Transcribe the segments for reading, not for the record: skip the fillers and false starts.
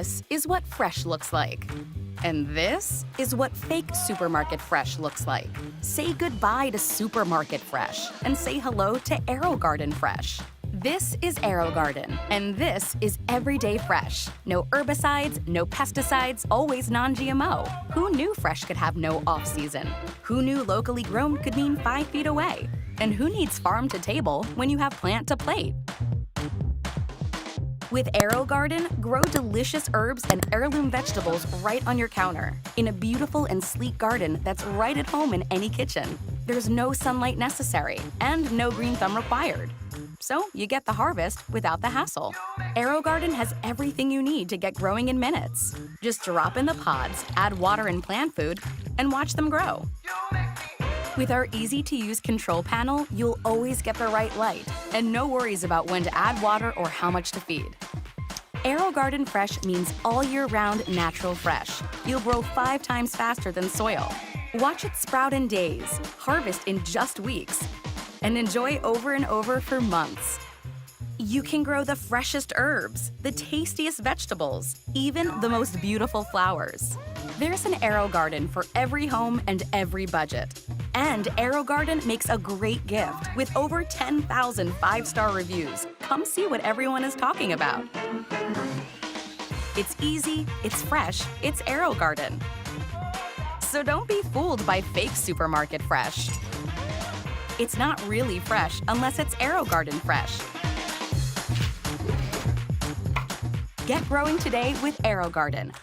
This is what fresh looks like. And this is what fake supermarket fresh looks like. Say goodbye to supermarket fresh and say hello to AeroGarden fresh. This is AeroGarden, and this is everyday fresh. No herbicides, no pesticides, always non-GMO. Who knew fresh could have no off-season? Who knew locally grown could mean 5 feet away? And who needs farm to table when you have plant to plate? With AeroGarden, grow delicious herbs and heirloom vegetables right on your counter, in a beautiful and sleek garden that's right at home in any kitchen. There's no sunlight necessary and no green thumb required. So you get the harvest without the hassle. AeroGarden has everything you need to get growing in minutes. Just drop in the pods, add water and plant food, and watch them grow. With our easy-to-use control panel, you'll always get the right light and no worries about when to add water or how much to feed. AeroGarden Fresh means all year-round natural fresh. You'll grow 5 times faster than soil. Watch it sprout in days, harvest in just weeks, and enjoy over and over for months. You can grow the freshest herbs, the tastiest vegetables, even the most beautiful flowers. There's an AeroGarden for every home and every budget. And AeroGarden makes a great gift with over 10,000 5-star reviews. Come see what everyone is talking about. It's easy, it's fresh, it's AeroGarden. So don't be fooled by fake supermarket fresh. It's not really fresh unless it's AeroGarden fresh. Get growing today with AeroGarden.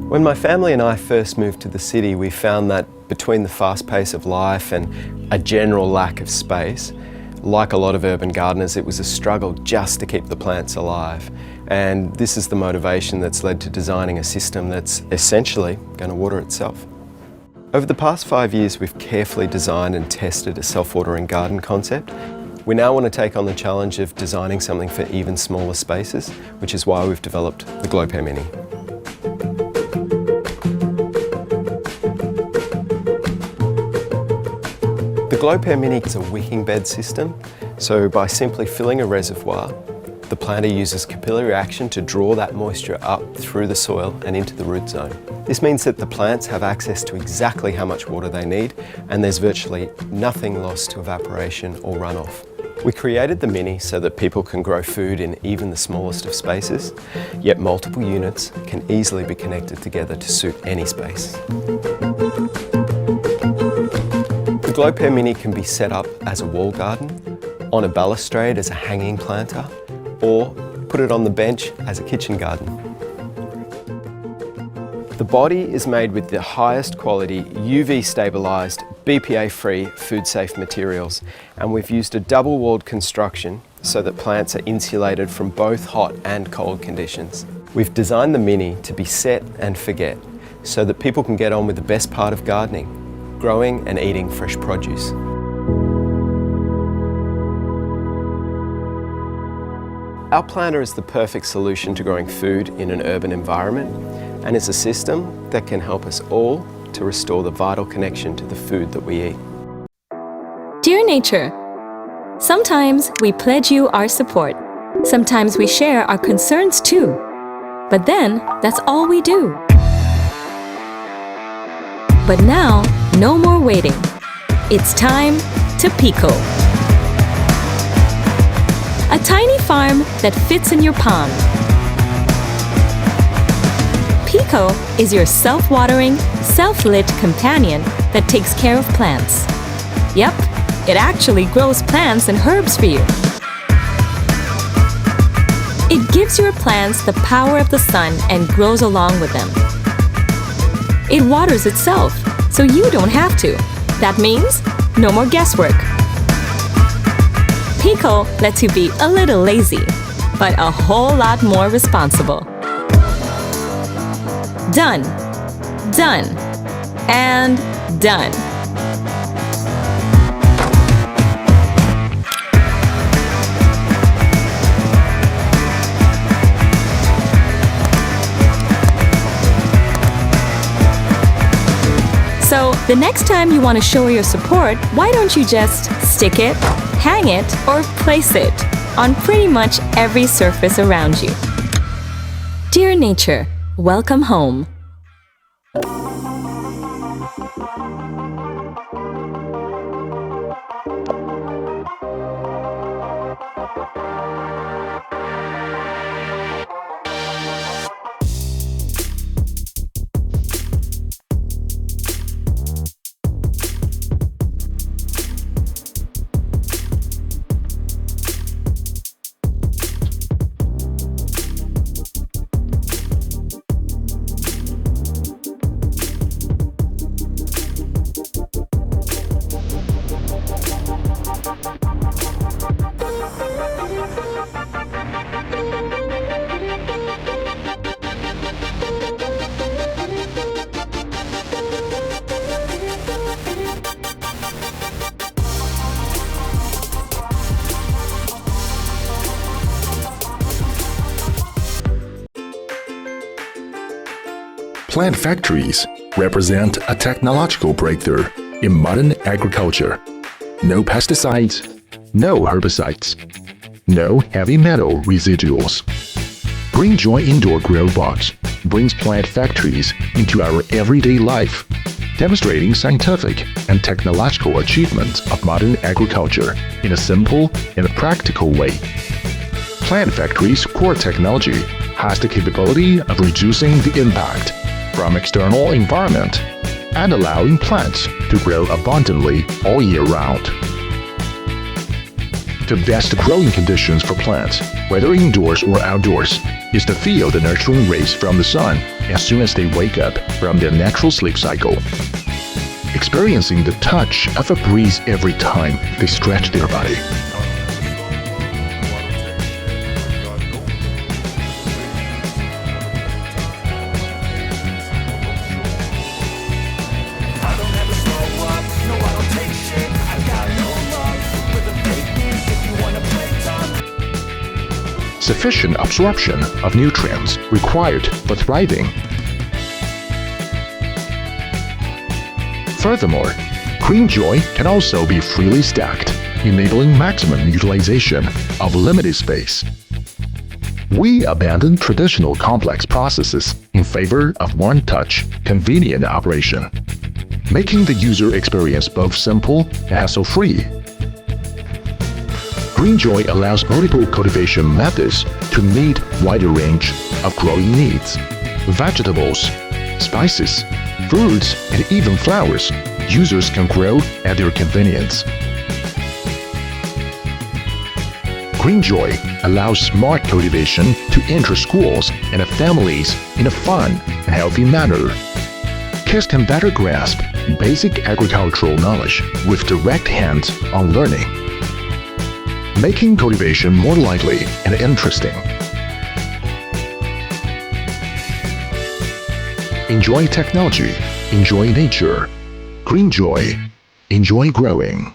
When my family and I first moved to the city, we found that between the fast pace of life and a general lack of space, like a lot of urban gardeners, it was a struggle just to keep the plants alive. And this is the motivation that's led to designing a system that's essentially going to water itself. Over the past 5 years, we've carefully designed and tested a self-watering garden concept. We now want to take on the challenge of designing something for even smaller spaces, which is why we've developed the Glow Mini. The Glow Mini is a wicking bed system, so by simply filling a reservoir, the planter uses capillary action to draw that moisture up through the soil and into the root zone. This means that the plants have access to exactly how much water they need, and there's virtually nothing lost to evaporation or runoff. We created the Mini so that people can grow food in even the smallest of spaces, yet multiple units can easily be connected together to suit any space. The Glow Mini can be set up as a wall garden, on a balustrade as a hanging planter, or put it on the bench as a kitchen garden. The body is made with the highest quality UV stabilised, BPA-free, food-safe materials, and we've used a double-walled construction so that plants are insulated from both hot and cold conditions. We've designed the Mini to be set and forget so that people can get on with the best part of gardening, growing and eating fresh produce. Our planter is the perfect solution to growing food in an urban environment, and it's a system that can help us all to restore the vital connection to the food that we eat. Dear Nature, sometimes we pledge you our support. Sometimes we share our concerns too. But then, that's all we do. But now, no more waiting. It's time to Pico. A tiny farm that fits in your palm. Pico is your self-watering, self-lit companion that takes care of plants. Yep, it actually grows plants and herbs for you. It gives your plants the power of the sun and grows along with them. It waters itself, so you don't have to. That means no more guesswork. Pico lets you be a little lazy, but a whole lot more responsible. Done, done, and done. So, the next time you want to show your support, why don't you just stick it, hang it or place it on pretty much every surface around you. Dear nature, welcome home. Plant factories represent a technological breakthrough in modern agriculture. No pesticides, no herbicides, no heavy metal residuals. Greenjoy Indoor Grow Box brings plant factories into our everyday life, demonstrating scientific and technological achievements of modern agriculture in a simple and practical way. Plant factories' core technology has the capability of reducing the impact from external environment and allowing plants to grow abundantly all year round. The best growing conditions for plants, whether indoors or outdoors, is to feel the nurturing rays from the sun as soon as they wake up from their natural sleep cycle. Experiencing the touch of a breeze every time they stretch their body. Sufficient absorption of nutrients required for thriving. Furthermore, Greenjoy can also be freely stacked, enabling maximum utilization of limited space. We abandon traditional complex processes in favor of one-touch, convenient operation, making the user experience both simple and hassle-free. Greenjoy allows multiple cultivation methods to meet wider range of growing needs. Vegetables, spices, fruits, and even flowers, users can grow at their convenience. Greenjoy allows smart cultivation to enter schools and families in a fun and healthy manner. Kids can better grasp basic agricultural knowledge with direct hands-on learning, making cultivation more lively and interesting. Enjoy technology, enjoy nature. Greenjoy, enjoy growing.